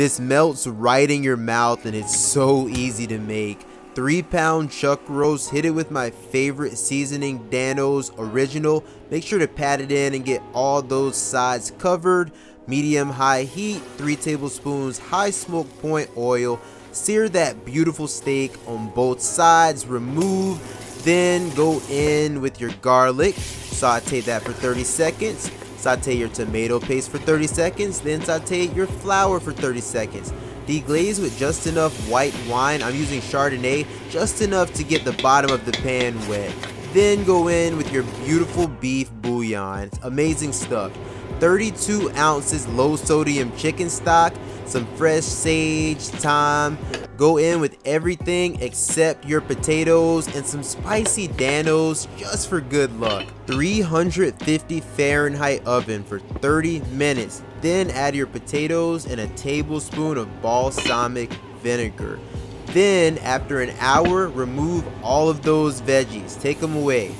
This melts right in your mouth and it's so easy to make. 3-pound chuck roast, hit it with my favorite seasoning, Dano's Original. Make sure to pat it in and get all those sides covered. Medium high heat, 3 tablespoons high smoke point oil. Sear that beautiful steak on both sides, remove, then go in with your garlic. Saute that for 30 seconds. Saute your tomato paste for 30 seconds, then saute your flour for 30 seconds. Deglaze with just enough white wine. I'm using Chardonnay, just enough to get the bottom of the pan wet. Then go in with your beautiful beef bouillon. It's amazing stuff. 32 ounces low sodium chicken stock, some fresh sage, thyme. Go in with everything except your potatoes and some spicy Dano's just for good luck. 350 Fahrenheit oven for 30 minutes. Then add your potatoes and a tablespoon of balsamic vinegar. Then after an hour, remove all of those veggies. Take them away.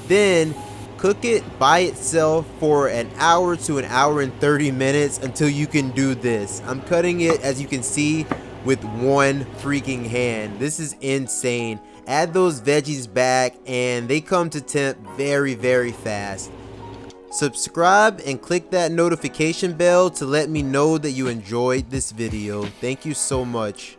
Then cook it by itself for an hour to an hour and 30 minutes until you can do this. I'm cutting it, as you can see, with one freaking hand. This is insane. Add those veggies back and they come to temp very, very fast. Subscribe and click that notification bell to let me know that you enjoyed this video. Thank you so much.